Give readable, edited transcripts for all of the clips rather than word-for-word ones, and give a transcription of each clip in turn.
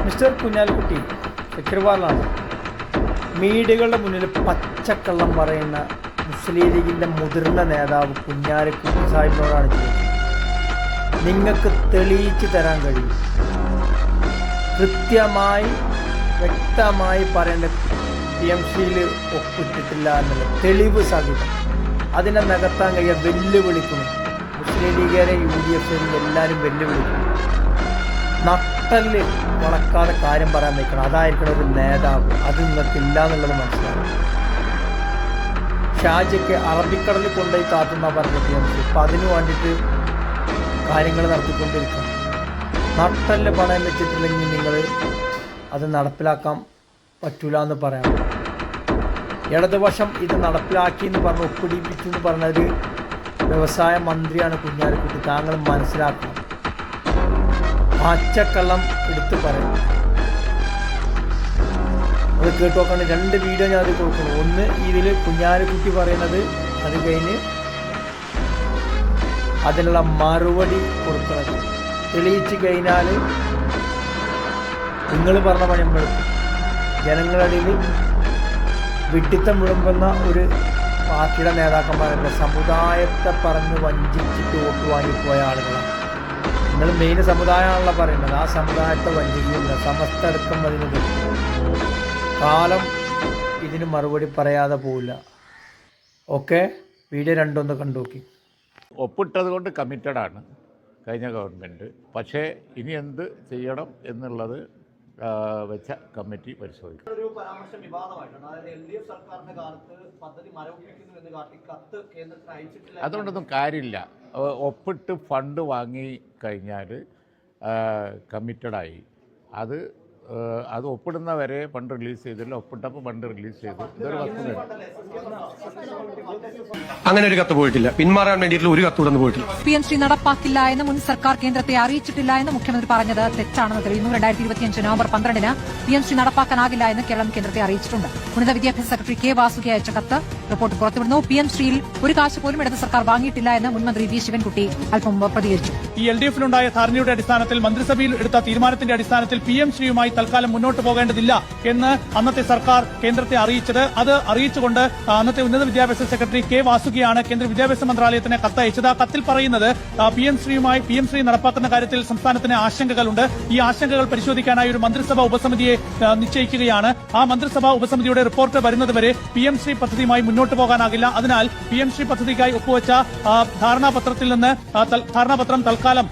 Mister Kunhalikutty ചക്രവാളാണ് മീഡിയകളുടെ മുന്നിൽ പച്ചക്കള്ളം പറയുന്ന മുസ്ലിം ലീഗിൻ്റെ മുതിർന്ന നേതാവ് കുഞ്ഞാലിക്കുട്ടി സാഹിബിനോടാണ് ചോദിക്കുന്നത്. നിങ്ങൾക്ക് തെളിയിച്ചു തരാൻ കഴിയും, കൃത്യമായി വ്യക്തമായി പറയേണ്ട PMCയിൽ ഒപ്പിട്ടിട്ടില്ല എന്നുള്ള തെളിവ് സഹിതം അതിനെ നികത്താൻ കഴിയാൻ വെല്ലുവിളിക്കുന്നു. മുസ്ലിം ലീഗുകാരെ UDF എല്ലാവരും വെല്ലുവിളിക്കുന്നു. നട്ടല് വളക്കാതെ കാര്യം പറയാൻ നിൽക്കണം, അതായിരിക്കണം ഒരു നേതാവ്. അത് നിങ്ങൾക്കില്ല എന്നുള്ളത് മനസ്സിലാവും. ഷാജിക്ക് അറബിക്കടലിൽ കൊണ്ടുപോയി കാത്തുന്ന പറഞ്ഞ PMC ഇപ്പം അതിനു വേണ്ടിയിട്ട് കാര്യങ്ങൾ നടത്തിക്കൊണ്ടിരിക്കണം. നട്ടല് പണയം വെച്ചിട്ടില്ലെങ്കിൽ നിങ്ങൾ അത് നടപ്പിലാക്കാൻ പറ്റൂല എന്ന് പറയാം. ഇടതുപക്ഷം ഇത് നടപ്പിലാക്കി എന്ന് പറഞ്ഞ് ഒപ്പിടിപ്പിച്ചു എന്ന് പറഞ്ഞൊരു വ്യവസായ മന്ത്രിയാണ് കുഞ്ഞാലിക്കുട്ടി. താങ്കൾ മനസ്സിലാക്കണം. പച്ചക്കള്ളം എടുത്ത് പറയും. അത് കേട്ട് നോക്കാണ്ട് 2 വീഡിയോ ഞാൻ അത് കൊടുക്കുന്നു. ഒന്ന് ഇതിൽ കുഞ്ഞാലിക്കുട്ടി പറയുന്നത്, അത് കഴിഞ്ഞ് അതിനുള്ള മറുപടി കൊടുക്കുന്നത്. തെളിയിച്ച് കഴിഞ്ഞാൽ നിങ്ങൾ പറഞ്ഞ പണി നമ്മളെടുക്കും. ജനങ്ങളുടെ വിഡ്ഢിത്തം വിളമ്പുന്ന ഒരു പാർട്ടിയുടെ നേതാക്കന്മാരല്ല, സമുദായത്തെ പറഞ്ഞ് വഞ്ചിച്ചിട്ട് വോട്ട് വാങ്ങിപ്പോയ ആളുകളാണ്. നിങ്ങൾ മെയിൻ സമുദായമാണല്ലോ പറയുന്നത്. ആ സമുദായത്തെ വഞ്ചിക്കുന്നില്ല. സമസ്ത അടക്കം അതിന് കാലം ഇതിന് മറുപടി പറയാതെ പോവില്ല. ഓക്കെ, വീഡിയോ 2 ഒന്ന് കണ്ടു നോക്കി. ഒപ്പിട്ടത് കൊണ്ട് കമ്മിറ്റഡാണ് കഴിഞ്ഞ ഗവൺമെൻറ്. പക്ഷേ ഇനി എന്ത് ചെയ്യണം എന്നുള്ളത് വെച്ച കമ്മിറ്റി പരിശോധിക്കും. ഒരു പരാമർശം വിവാദമായിട്ടാണ്. അതായത് LDF സർക്കാരിന്റെ കാലത്ത് പദ്ധതി മരവിപ്പിക്കുന്നു എന്ന് കാട്ടി കത്ത് കേന്ദ്രത്തിന് അയച്ചിട്ടില്ല. അതുകൊണ്ടൊന്നും കാര്യമില്ല. ഒപ്പിട്ട് ഫണ്ട് വാങ്ങി കഴിഞ്ഞാൽ കമ്മിറ്റഡായി. അത് ഒപ്പിടുന്നവരെ ഫണ്ട് റിലീസ് ചെയ്തില്ല. ഒപ്പിട്ടപ്പോൾ ഫണ്ട് റിലീസ് ചെയ്തു. ഇതൊരു വസ്തുതയാണ്. അങ്ങനെ ഒരു കത്ത് പോയിട്ടില്ല. പിന്മാറാൻ വേണ്ടിയിട്ടുള്ള ഒരു കത്ത് ഇവിടെ പോയിട്ടില്ല. PMC നടപ്പാക്കില്ല എന്ന് മുൻ സർക്കാർ കേന്ദ്രത്തെ അറിയിച്ചിട്ടില്ല എന്ന് മുഖ്യമന്ത്രി പറഞ്ഞത് തെറ്റാണെന്ന് തെളിയുന്നു. 2025 നവംബർ 12-ന് PMC നടപ്പാക്കാനാകില്ല എന്ന് കേരളം കേന്ദ്രത്തെ അറിയിച്ചിട്ടുണ്ട്. ഉന്നത വിദ്യാഭ്യാസ സെക്രട്ടറി K. വാസുകി അയച്ച കത്ത് റിപ്പോർട്ട് പുറത്തുവിടുന്നു. PMCയിൽ ഒരു കാശ് പോലും ഇടത് സർക്കാർ വാങ്ങിയിട്ടില്ല എന്ന് മുൻമന്ത്രി V. ശിവൻകുട്ടി അല്പം പ്രതികരിച്ചു. ഈ LDFിനുണ്ടായ ധാരണയുടെ അടിസ്ഥാനത്തിൽ മന്ത്രിസഭയിൽ എടുത്ത തീരുമാനത്തിന്റെ അടിസ്ഥാനത്തിൽ PMCയുമായി തൽക്കാലം മുന്നോട്ട് പോകേണ്ടതില്ല എന്ന് അന്നത്തെ സർക്കാർ കേന്ദ്രത്തെ അറിയിച്ചത്. അത് അറിയിച്ചുകൊണ്ട് അന്നത്തെ ഉന്നത വിദ്യാഭ്യാസ സെക്രട്ടറി K. വാസുകിയാണ് കേന്ദ്ര വിദ്യാഭ്യാസ മന്ത്രാലയത്തിന് കത്തയച്ചത്. ആ കത്തിൽ പറയുന്നത് PMC നടപ്പാക്കുന്ന കാര്യത്തിൽ സംസ്ഥാനത്തിന് ആശങ്കകളുണ്ട്. ഈ ആശങ്കകൾ പരിശോധിക്കാനായി ഒരു മന്ത്രിസഭാ ഉപസമിതിയെ നിശ്ചയിക്കുകയാണ്. ആ മന്ത്രിസഭാ ഉപസമിതിയുടെ റിപ്പോർട്ട് വരുന്നതുവരെ PMC പദ്ധതിയുമായി മുന്നോട്ട് പോകാനാകില്ല. അതിനാൽ PMC പദ്ധതിക്കായി ഒപ്പുവെച്ച ധാരണാപത്രം തൽക്കാലം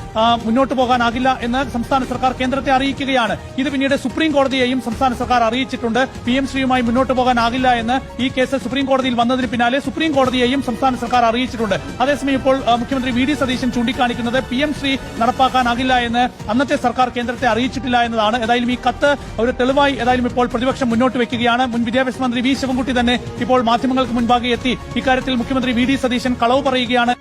മുന്നോട്ട് പോകാനാകില്ല എന്ന് സംസ്ഥാന സർക്കാർ കേന്ദ്രത്തെ അറിയിക്കുകയാണ്. ഇത് പിന്നീട് സുപ്രീം കോടതിയെയും സംസ്ഥാന സർക്കാർ അറിയിച്ചിട്ടുണ്ട്. PMCയുമായി മുന്നോട്ട് പോകാനാകില്ല എന്ന് ഈ കേസ് സുപ്രീം കോടതിയിൽ വന്നതിന് പിന്നാലെ സുപ്രീം കോടതിയെയും സംസ്ഥാന സർക്കാർ അറിയിച്ചിട്ടുണ്ട്. അതേസമയം ഇപ്പോൾ മുഖ്യമന്ത്രി V. D. സതീശൻ ചൂണ്ടിക്കാണിക്കുന്നത് PMC നടപ്പാക്കാനാകില്ല എന്ന് അന്നത്തെ സർക്കാർ കേന്ദ്രത്തെ അറിയിച്ചിട്ടില്ല എന്നതാണ്. ഏതായാലും ഈ കത്ത് ഒരു തെളിവായി ഇപ്പോൾ പ്രതിപക്ഷം മുന്നോട്ട് വെക്കുകയാണ്. മുൻ വിദ്യാഭ്യാസ മന്ത്രി V. ശിവൻകുട്ടി തന്നെ ഇപ്പോൾ മാധ്യമങ്ങൾക്ക് മുൻപാകെ എത്തി ഇക്കാര്യത്തിൽ മുഖ്യമന്ത്രി V. D. സതീശൻ കളവ് പറയുകയാണ്.